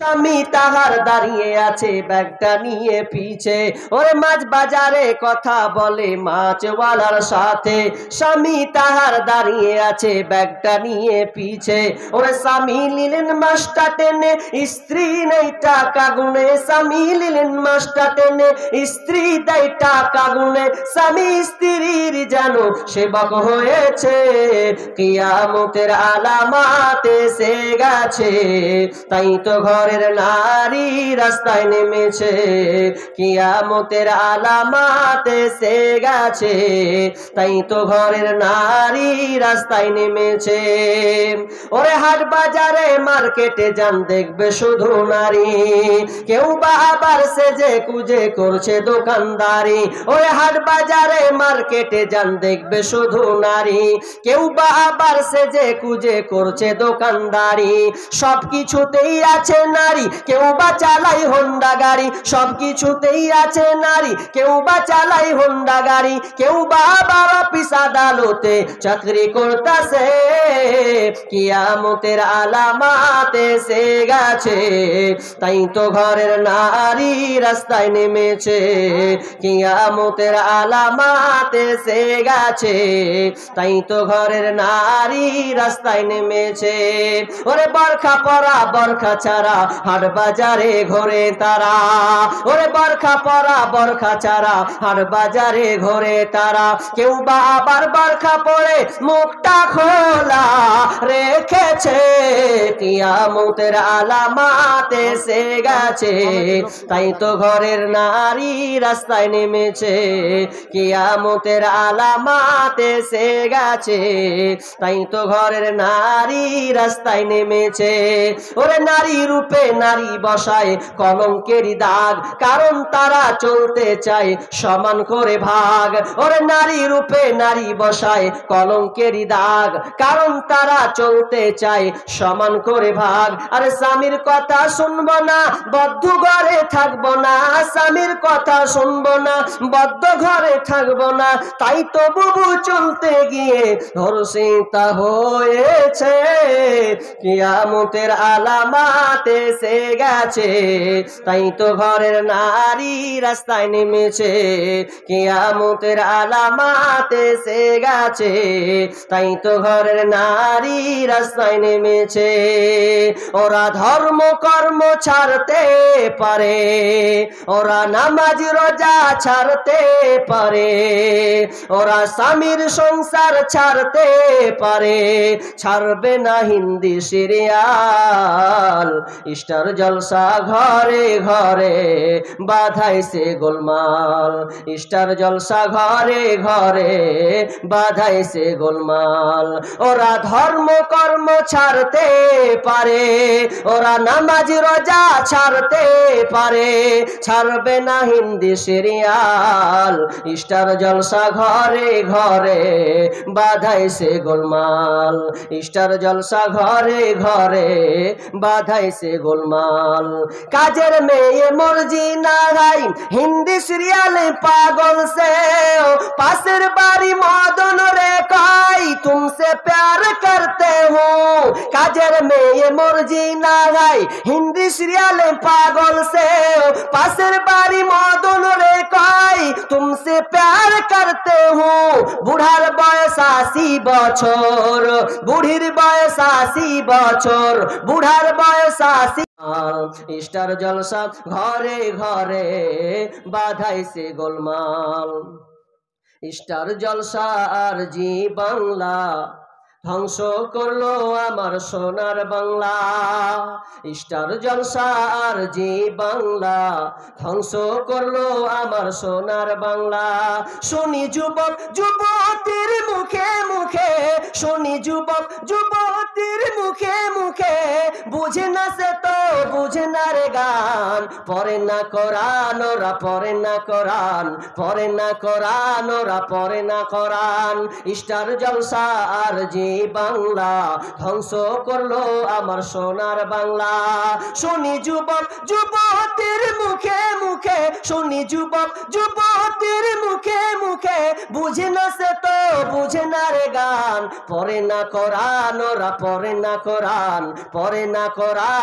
স্বামী তাহার দাঁড়িয়ে আছে ব্যাগটা নিয়ে পিছে, ওরে মাছ বাজারে কথা বলে মাছওয়ালার সাথে। স্বামী তাহার দাঁড়িয়ে আছে ব্যাগটা নিয়ে পিছে, ওরে স্বামী নিলেন মাছটা টেনে, স্ত্রী নেই টাকা গুনে। স্বামী নিলেন মাছটা টেনে, স্ত্রী দেয় টাকা গুনে। স্বামী স্ত্রীর যেন সেবক হয়েছে, কিয়ামতের আলামাত এসে গেছে। তাই তো ঘরের নারী রাস্তায় নেমেছে, কিয়ামতের আলামাত এসে গেছে। তাই তো ঘরের নারী রাস্তায় নেমেছে। ওরে হাট বাজারে মার্কেটে যান দেখবে শুধু নারী, কেউ বা আবার সেজে কুজে করছে দোকানদারি। ওরে হাট বাজারে মার্কেটে যান দেখবে শুধু নারী, কেউ বা আবার সেজে কুজে করছে দোকানদারি। সবকিছুতেই আছে নারী, কেউ বা চালাই হোন্ডা গাড়ি। সবকিছুতেই আছে নারী, কেউ বা চালাই হোন্ডা গাড়ি। কেউ বা আবার অফিস আদালতে চাকরি করতেছে, কিয়ামতের আলামাত এসে গেছে। তাই তো ঘরের নারী রাস্তায় নেমেছে, কিয়ামতের আলামাত এসে গেছে। তাই তো ঘরের নারী রাস্তায় নেমেছে। ওরে বরখা পরা বরখা ছাড়া হাট বাজারে ঘোরে তারা। ওরে বরখা পরা বরখা ছাড়া হাট বাজারে ঘোরে তারা। কেউ বা আবার বরখা পরে মুখটা খোলা রেখেছে, কিয়ামতের আলামাত এসে গেছে। তাই তো ঘরের নারী রাস্তায় নেমেছে, কিয়ামতের আলামাত এসে গেছে। তাই তো ঘরের নারী রাস্তায় নেমেছে। ওরে নারী রূপে নারী বসায় কলঙ্কেরই দাগ, কারণ তারা চলতে চায় সমান করে ভাগ। ওরে নারী রূপে নারী বসায় কলঙ্কেরই দাগ, কারণ তারা চলতে চায় সমান করে ভাগ। আরে স্বামীর কথা শুনবো না, বদ্ধ ঘরে থাকবো না। স্বামীর কথা শুনবো না, বদ্ধ ঘরে থাকবো না। তাই তো বুবু চলতে গিয়ে ধর্ষিত হয়েছে, কিয়ামতের আলামাত এসে গেছে। তাই তো ঘরের নারী রাস্তায় নেমেছে, কিয়ামতের আলামাত এসে গেছে। তাই তো ঘরের নারী রাস্তায় নেমেছে। ওরা ধর্ম কর্ম ছাড়তে পারে, ওরা নামাজ রোজা ছাড়তে পারে, ওরা স্বামীর সংসার ছাড়তে পারে, ছাড়বে না হিন্দি সিরিয়াল। স্টার জলসা ঘরে ঘরে বাধাইছে গোলমাল। স্টার জলসা ঘরে ঘরে বাধাইছে গোলমাল। ওরা ধর্ম কর্ম ছাড়তে পারে, ওরা নামাজ রোজা ছাড়তে পারে, ছাড়বে না হিন্দি সিরিয়াল। স্টার জলসা ঘরে ঘরে বাধাইছে গোলমাল। স্টার জলসা ঘরে ঘরে বাধাইছে গোলমাল। কাজের মেয়ে মর্জি না গাই হিন্দি সিরিয়ালে পাগল সে, পাশের বাড়ি মদন রে কাই তুমসে প্যার করতে হো। কাজের মেয়ে মর্জি না গাই হিন্দি সিরিয়ালে পাগল সে, পাশের বাড়ি মদন রে কাই তুমসে প্যার করতে হো। বুড়ার বয়স 80 বছর, বুড়ির বয়স 80 বছর, বুড়ার বয়স 80। স্টার জলসা ঘরে ঘরে বাধাইছে গোলমাল। স্টার জলসা আর জি বাংলা ধ্বংস করলো আমার সোনার বাংলা। স্টার জলসা আর জি বাংলা ধ্বংস করলো আমার সোনার বাংলা। শুনি যুবক যুবতীর মুখে মুখে, শুনি যুবক যুবতীর মুখে মুখে, বুঝে না সে তো বুঝে না রে গান। পরে না কোরআন ওরা পরে না কোরআন, পরে না কোরআন ওরা পরে না কোরআন। স্টার জলসা আর জি বাংলা ধ্বংস করলো আমার সোনার বাংলা। শুনি যুবক যুবতীর মুখে মুখে, শুনি যুবক যুবতীর মুখে মুখে, বুঝে না সে তো বুঝে না রে গান। পরে না কোরআন ওরা পরে না কোরআন, পরে না কোরআন।